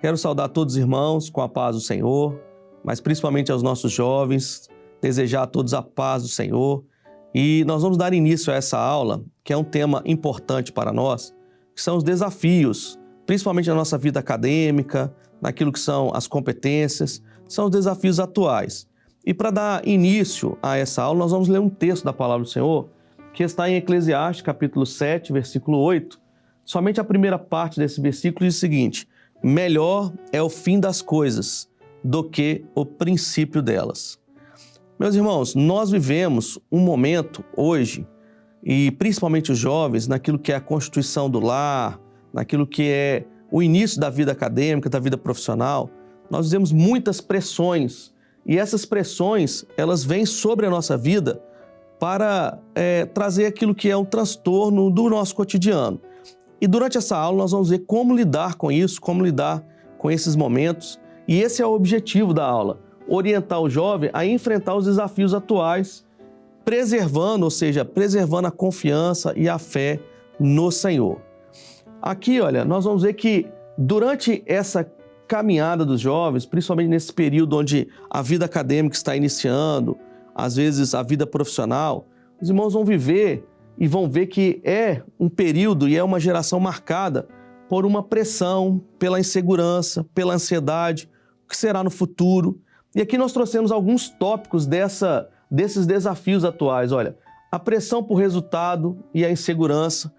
Quero saudar todos os irmãos com a paz do Senhor, mas principalmente aos nossos jovens, desejar a todos a paz do Senhor. E nós vamos dar início a essa aula, que é um tema importante para nós, que são os desafios, principalmente na nossa vida acadêmica, naquilo que são as competências, são os desafios atuais. E para dar início a essa aula, nós vamos ler um texto da Palavra do Senhor, que está em Eclesiastes, capítulo 7, versículo 8. Somente a primeira parte desse versículo diz o seguinte: melhor é o fim das coisas do que o princípio delas. Meus irmãos, nós vivemos um momento hoje, e principalmente os jovens, naquilo que é a constituição do lar, naquilo que é o início da vida acadêmica, da vida profissional, nós vivemos muitas pressões, e essas pressões, elas vêm sobre a nossa vida para trazer aquilo que é um transtorno do nosso cotidiano. E durante essa aula nós vamos ver como lidar com isso, como lidar com esses momentos, e esse é o objetivo da aula, orientar o jovem a enfrentar os desafios atuais, preservando, ou seja, preservando a confiança e a fé no Senhor. Aqui, olha, nós vamos ver que durante essa caminhada dos jovens, principalmente nesse período onde a vida acadêmica está iniciando, às vezes a vida profissional, os irmãos vão viver e vão ver que é um período e é uma geração marcada por uma pressão, pela insegurança, pela ansiedade, o que será no futuro. E aqui nós trouxemos alguns tópicos desses desafios atuais. Olha, a pressão por resultado e a insegurança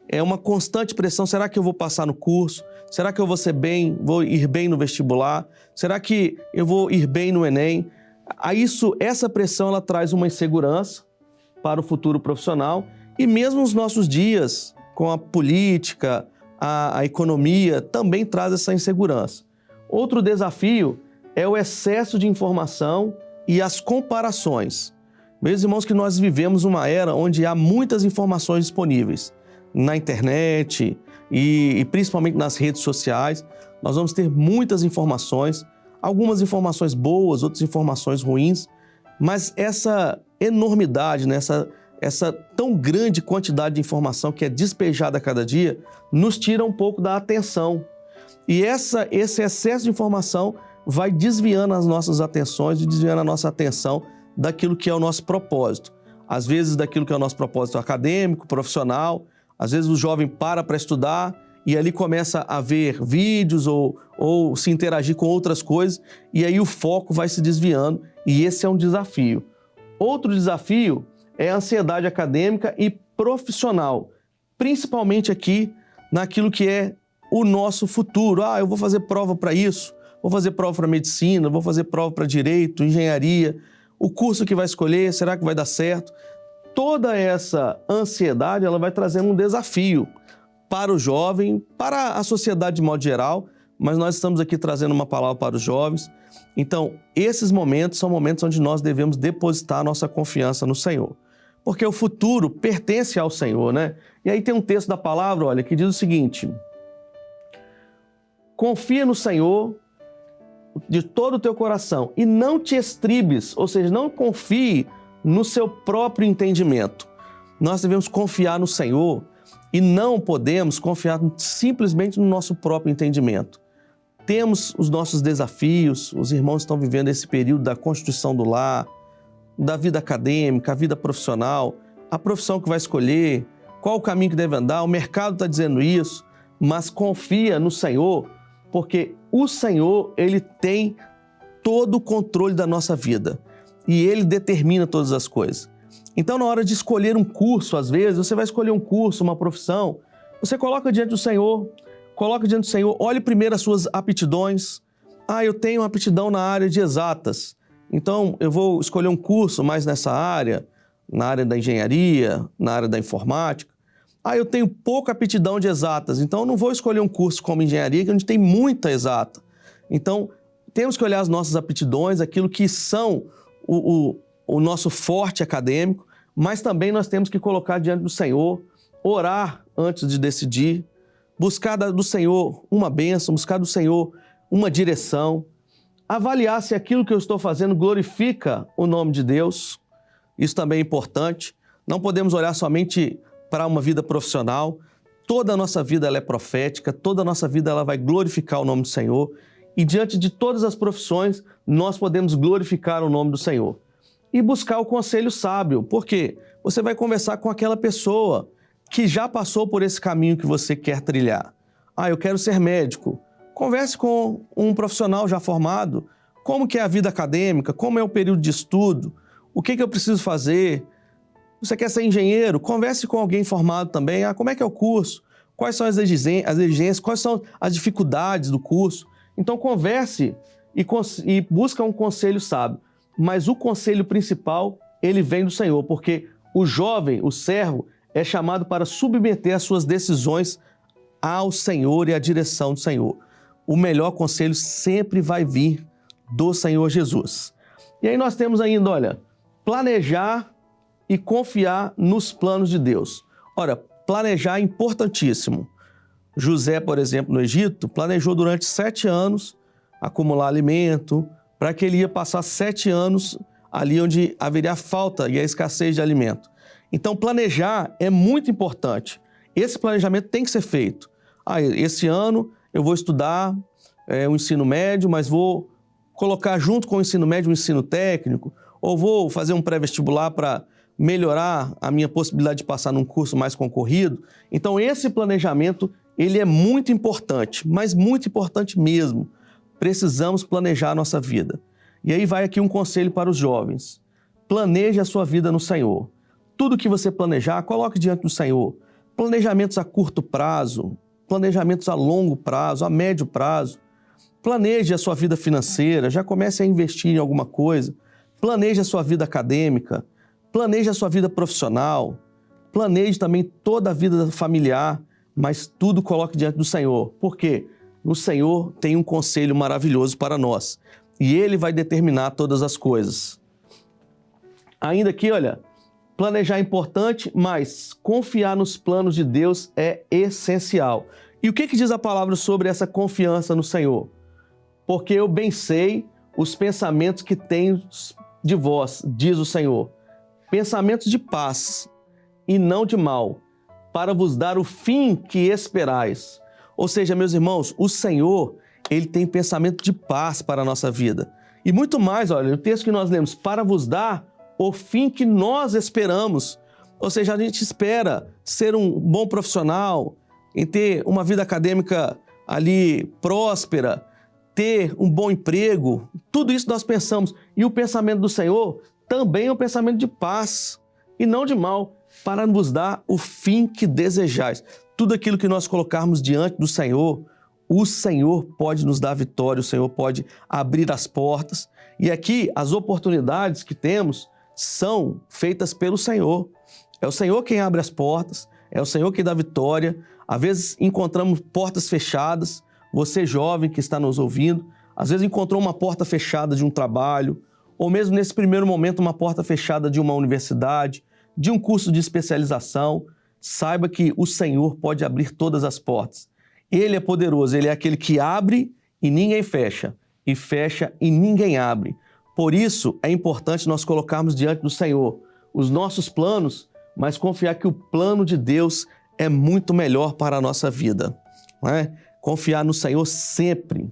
é uma constante pressão. Será que eu vou passar no curso? Será que eu vou ir bem no vestibular? Será que eu vou ir bem no Enem? Essa pressão ela traz uma insegurança para o futuro profissional, e mesmo nos nossos dias, com a política, a economia, também traz essa insegurança. Outro desafio é o excesso de informação e as comparações. Meus irmãos, que nós vivemos uma era onde há muitas informações disponíveis na internet e principalmente nas redes sociais. Nós vamos ter muitas informações, algumas informações boas, outras informações ruins, mas essa enormidade, né, essa tão grande quantidade de informação que é despejada a cada dia, nos tira um pouco da atenção. E esse excesso de informação vai desviando as nossas atenções e desviando a nossa atenção daquilo que é o nosso propósito. Às vezes daquilo que é o nosso propósito acadêmico, profissional, às vezes o jovem para estudar e ali começa a ver vídeos ou se interagir com outras coisas, e aí o foco vai se desviando, e esse é um desafio. Outro desafio é a ansiedade acadêmica e profissional, principalmente aqui naquilo que é o nosso futuro. Eu vou fazer prova para isso, vou fazer prova para medicina, vou fazer prova para direito, engenharia, o curso que vai escolher, será que vai dar certo? Toda essa ansiedade ela vai trazendo um desafio para o jovem, para a sociedade de modo geral, mas nós estamos aqui trazendo uma palavra para os jovens. Então, esses momentos são momentos onde nós devemos depositar a nossa confiança no Senhor, porque o futuro pertence ao Senhor, né? E aí tem um texto da palavra, olha, que diz o seguinte: confia no Senhor de todo o teu coração e não te estribes, ou seja, não confie no seu próprio entendimento. Nós devemos confiar no Senhor e não podemos confiar simplesmente no nosso próprio entendimento. Temos os nossos desafios, os irmãos estão vivendo esse período da constituição do lar, da vida acadêmica, a vida profissional, a profissão que vai escolher, qual o caminho que deve andar, o mercado está dizendo isso, mas confia no Senhor, porque o Senhor, Ele tem todo o controle da nossa vida e Ele determina todas as coisas. Então, na hora de escolher um curso, às vezes, você vai escolher um curso, uma profissão, você coloca diante do Senhor, olhe primeiro as suas aptidões. Eu tenho aptidão na área de exatas, então eu vou escolher um curso mais nessa área, na área da engenharia, na área da informática. Eu tenho pouca aptidão de exatas, então eu não vou escolher um curso como engenharia, que a gente tem muita exata. Então, temos que olhar as nossas aptidões, aquilo que são o nosso forte acadêmico, mas também nós temos que colocar diante do Senhor, orar antes de decidir, buscar do Senhor uma bênção, buscar do Senhor uma direção, avaliar se aquilo que eu estou fazendo glorifica o nome de Deus. Isso também é importante. Não podemos olhar somente para uma vida profissional. toda a nossa vida ela é profética, toda a nossa vida ela vai glorificar o nome do Senhor. E diante de todas as profissões, nós podemos glorificar o nome do Senhor. E buscar o conselho sábio. Por quê? Você vai conversar com aquela pessoa que já passou por esse caminho que você quer trilhar. Eu quero ser médico. Converse com um profissional já formado. Como que é a vida acadêmica? Como é o período de estudo? O que eu preciso fazer? Você quer ser engenheiro? Converse com alguém formado também. Como é que é o curso? Quais são as exigências? Quais são as dificuldades do curso? Então converse e busca um conselho sábio. Mas o conselho principal, ele vem do Senhor, porque o jovem, o servo, é chamado para submeter as suas decisões ao Senhor e à direção do Senhor. O melhor conselho sempre vai vir do Senhor Jesus. E aí nós temos ainda, olha, planejar e confiar nos planos de Deus. Ora, planejar é importantíssimo. José, por exemplo, no Egito, planejou durante 7 anos acumular alimento, para que ele ia passar 7 anos ali onde haveria a falta e a escassez de alimento. Então, planejar é muito importante. Esse planejamento tem que ser feito. Esse ano eu vou estudar o ensino médio, mas vou colocar junto com o ensino médio o ensino técnico, ou vou fazer um pré-vestibular para melhorar a minha possibilidade de passar num curso mais concorrido. Então, esse planejamento, ele é muito importante, mas muito importante mesmo. Precisamos planejar a nossa vida. E aí vai aqui um conselho para os jovens. Planeje a sua vida no Senhor. Tudo que você planejar, coloque diante do Senhor. Planejamentos a curto prazo, planejamentos a longo prazo, a médio prazo. Planeje a sua vida financeira, já comece a investir em alguma coisa. Planeje a sua vida acadêmica, planeje a sua vida profissional, planeje também toda a vida familiar, mas tudo coloque diante do Senhor. Por quê? O Senhor tem um conselho maravilhoso para nós e Ele vai determinar todas as coisas. Ainda aqui, olha, planejar é importante, mas confiar nos planos de Deus é essencial. E o que diz a palavra sobre essa confiança no Senhor? Porque eu bem sei os pensamentos que tenho de vós, diz o Senhor, pensamentos de paz e não de mal, para vos dar o fim que esperais. Ou seja, meus irmãos, o Senhor, Ele tem pensamento de paz para a nossa vida. E muito mais, olha, o texto que nós lemos, para vos dar o fim que nós esperamos. Ou seja, a gente espera ser um bom profissional, em ter uma vida acadêmica ali próspera, ter um bom emprego, tudo isso nós pensamos. E o pensamento do Senhor também é um pensamento de paz e não de mal, para vos dar o fim que desejais. Tudo aquilo que nós colocarmos diante do Senhor, o Senhor pode nos dar vitória, o Senhor pode abrir as portas. E aqui, as oportunidades que temos são feitas pelo Senhor. É o Senhor quem abre as portas, é o Senhor quem dá vitória. Às vezes encontramos portas fechadas. Você jovem que está nos ouvindo, às vezes encontrou uma porta fechada de um trabalho, ou mesmo nesse primeiro momento uma porta fechada de uma universidade, de um curso de especialização. Saiba que o Senhor pode abrir todas as portas. Ele é poderoso, Ele é aquele que abre e ninguém fecha, e fecha e ninguém abre. Por isso é importante nós colocarmos diante do Senhor os nossos planos, mas confiar que o plano de Deus é muito melhor para a nossa vida, não é? Confiar no Senhor sempre.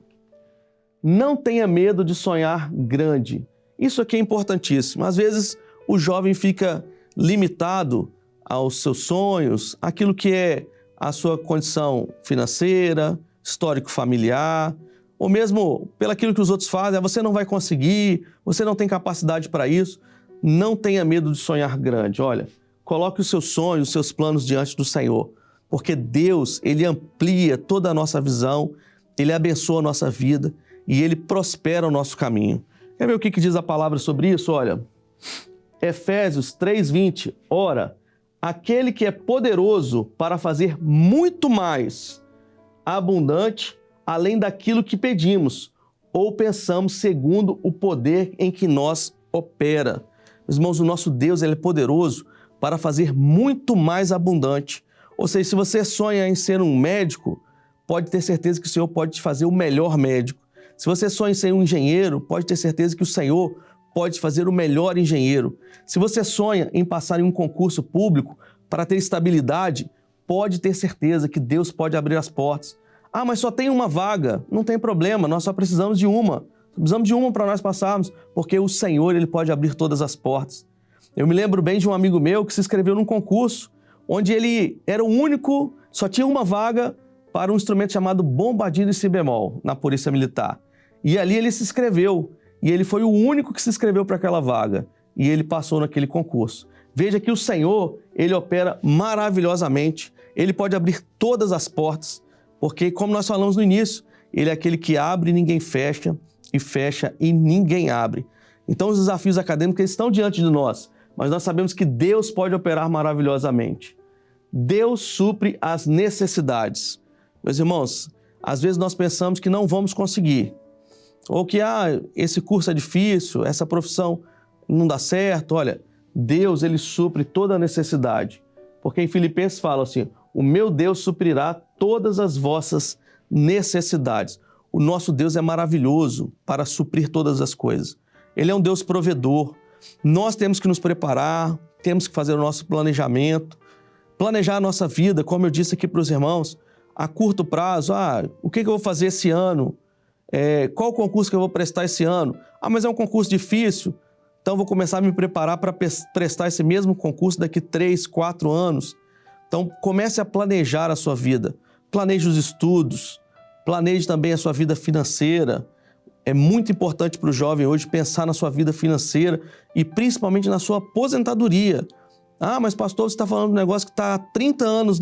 Não tenha medo de sonhar grande. Isso aqui é importantíssimo. Às vezes o jovem fica limitado aos seus sonhos, aquilo que é a sua condição financeira, histórico familiar, ou mesmo pelaquilo que os outros fazem. Você não vai conseguir, você não tem capacidade para isso. Não tenha medo de sonhar grande. Olha, coloque os seus sonhos, os seus planos diante do Senhor. Porque Deus, Ele amplia toda a nossa visão, Ele abençoa a nossa vida e Ele prospera o nosso caminho. Quer ver o que diz a palavra sobre isso? Olha, Efésios 3:20. Ora, aquele que é poderoso para fazer muito mais, abundante, além daquilo que pedimos ou pensamos, segundo o poder em que nós opera. Meus irmãos, o nosso Deus, Ele é poderoso para fazer muito mais abundante. Ou seja, se você sonha em ser um médico, pode ter certeza que o Senhor pode te fazer o melhor médico. Se você sonha em ser um engenheiro, pode ter certeza que o Senhor pode te fazer o melhor engenheiro. Se você sonha em passar em um concurso público para ter estabilidade, pode ter certeza que Deus pode abrir as portas. Ah, mas só tem uma vaga. Não tem problema, nós só precisamos de uma. Precisamos de uma para nós passarmos, porque o Senhor, Ele pode abrir todas as portas. Eu me lembro bem de um amigo meu que se inscreveu num concurso, onde ele era o único, só tinha uma vaga para um instrumento chamado bombardino e si bemol, na Polícia Militar. E ali ele se inscreveu, e ele foi o único que se inscreveu para aquela vaga, e ele passou naquele concurso. Veja que o Senhor, Ele opera maravilhosamente, Ele pode abrir todas as portas, porque, como nós falamos no início, Ele é aquele que abre e ninguém fecha, e fecha e ninguém abre. Então, os desafios acadêmicos estão diante de nós, mas nós sabemos que Deus pode operar maravilhosamente. Deus supre as necessidades. Meus irmãos, às vezes nós pensamos que não vamos conseguir, ou que esse curso é difícil, essa profissão não dá certo. Olha, Deus, Ele supre toda a necessidade, porque em Filipenses fala assim, o meu Deus suprirá todas as vossas necessidades. O nosso Deus é maravilhoso para suprir todas as coisas. Ele é um Deus provedor. Nós temos que nos preparar, temos que fazer o nosso planejamento, planejar a nossa vida, como eu disse aqui para os irmãos, a curto prazo. O que eu vou fazer esse ano? Qual o concurso que eu vou prestar esse ano? Mas é um concurso difícil, então eu vou começar a me preparar para prestar esse mesmo concurso daqui 3, 4 anos. Então comece a planejar a sua vida, planeje os estudos, planeje também a sua vida financeira. É muito importante para o jovem hoje pensar na sua vida financeira e principalmente na sua aposentadoria. Mas pastor, você está falando de um negócio que está há 30 anos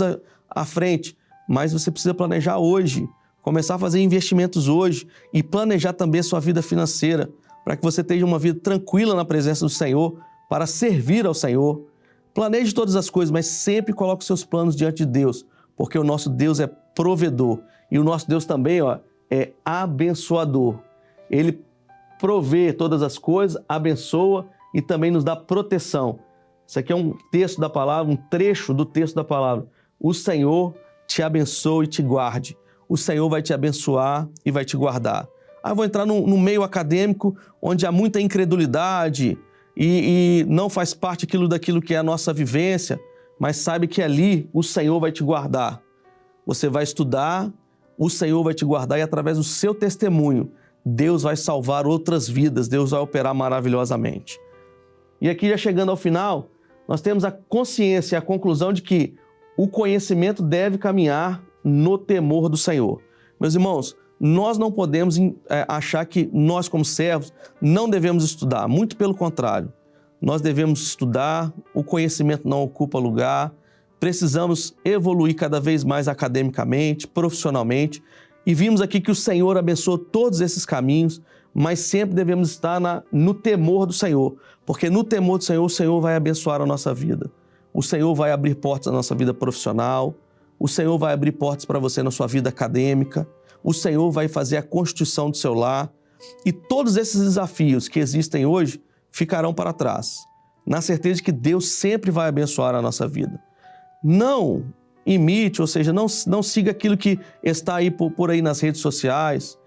à frente, mas você precisa planejar hoje, começar a fazer investimentos hoje e planejar também a sua vida financeira, para que você tenha uma vida tranquila na presença do Senhor, para servir ao Senhor. Planeje todas as coisas, mas sempre coloque os seus planos diante de Deus, porque o nosso Deus é provedor e o nosso Deus também é abençoador. Ele provê todas as coisas, abençoa e também nos dá proteção. Isso aqui é um texto da palavra, um trecho do texto da palavra. O Senhor te abençoe e te guarde. O Senhor vai te abençoar e vai te guardar. Eu vou entrar no meio acadêmico, onde há muita incredulidade e não faz parte daquilo que é a nossa vivência, mas sabe que ali o Senhor vai te guardar. Você vai estudar, o Senhor vai te guardar e através do seu testemunho, Deus vai salvar outras vidas, Deus vai operar maravilhosamente. E aqui, já chegando ao final, nós temos a consciência e a conclusão de que o conhecimento deve caminhar no temor do Senhor. Meus irmãos, nós não podemos achar que nós, como servos, não devemos estudar. Muito pelo contrário. Nós devemos estudar, o conhecimento não ocupa lugar, precisamos evoluir cada vez mais academicamente, profissionalmente, e vimos aqui que o Senhor abençoa todos esses caminhos, mas sempre devemos estar no temor do Senhor, porque no temor do Senhor, o Senhor vai abençoar a nossa vida. O Senhor vai abrir portas na nossa vida profissional, o Senhor vai abrir portas para você na sua vida acadêmica, o Senhor vai fazer a constituição do seu lar, e todos esses desafios que existem hoje ficarão para trás, na certeza de que Deus sempre vai abençoar a nossa vida. Não imite, ou seja, não siga aquilo que está aí por aí nas redes sociais,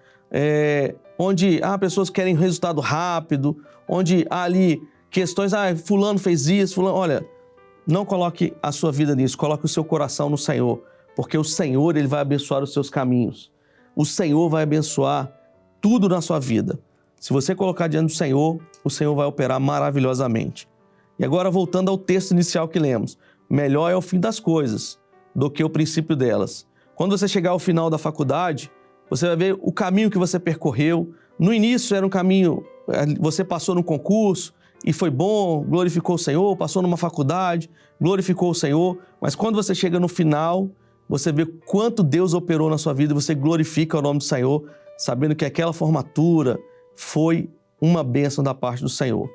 onde pessoas querem resultado rápido, onde há ali questões, fulano fez isso, fulano... Olha, não coloque a sua vida nisso, coloque o seu coração no Senhor, porque o Senhor, Ele vai abençoar os seus caminhos. O Senhor vai abençoar tudo na sua vida. Se você colocar diante do Senhor, o Senhor vai operar maravilhosamente. E agora, voltando ao texto inicial que lemos, melhor é o fim das coisas do que o princípio delas. Quando você chegar ao final da faculdade, você vai ver o caminho que você percorreu. No início era um caminho, você passou no concurso e foi bom, glorificou o Senhor, passou numa faculdade, glorificou o Senhor, mas quando você chega no final, você vê quanto Deus operou na sua vida e você glorifica o nome do Senhor, sabendo que aquela formatura foi uma bênção da parte do Senhor.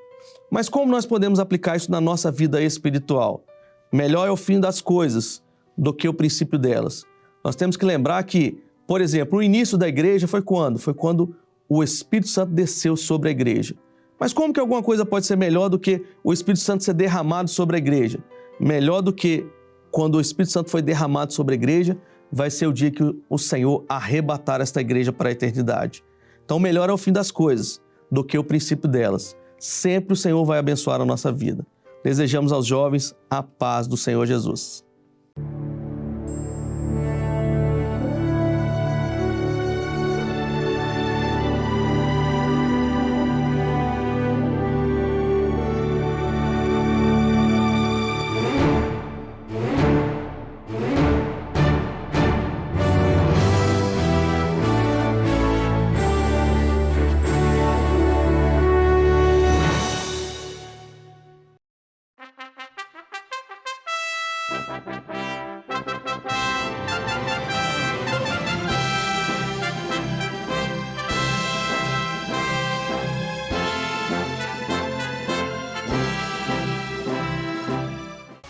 Mas como nós podemos aplicar isso na nossa vida espiritual? Melhor é o fim das coisas do que o princípio delas. Nós temos que lembrar que, por exemplo, o início da igreja foi quando? Foi quando o Espírito Santo desceu sobre a igreja. Mas como que alguma coisa pode ser melhor do que o Espírito Santo ser derramado sobre a igreja? Melhor do que quando o Espírito Santo foi derramado sobre a igreja, vai ser o dia que o Senhor arrebatar esta igreja para a eternidade. Então, melhor é o fim das coisas do que o princípio delas. Sempre o Senhor vai abençoar a nossa vida. Desejamos aos jovens a paz do Senhor Jesus.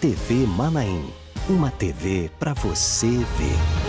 TV Manaim, uma TV para você ver.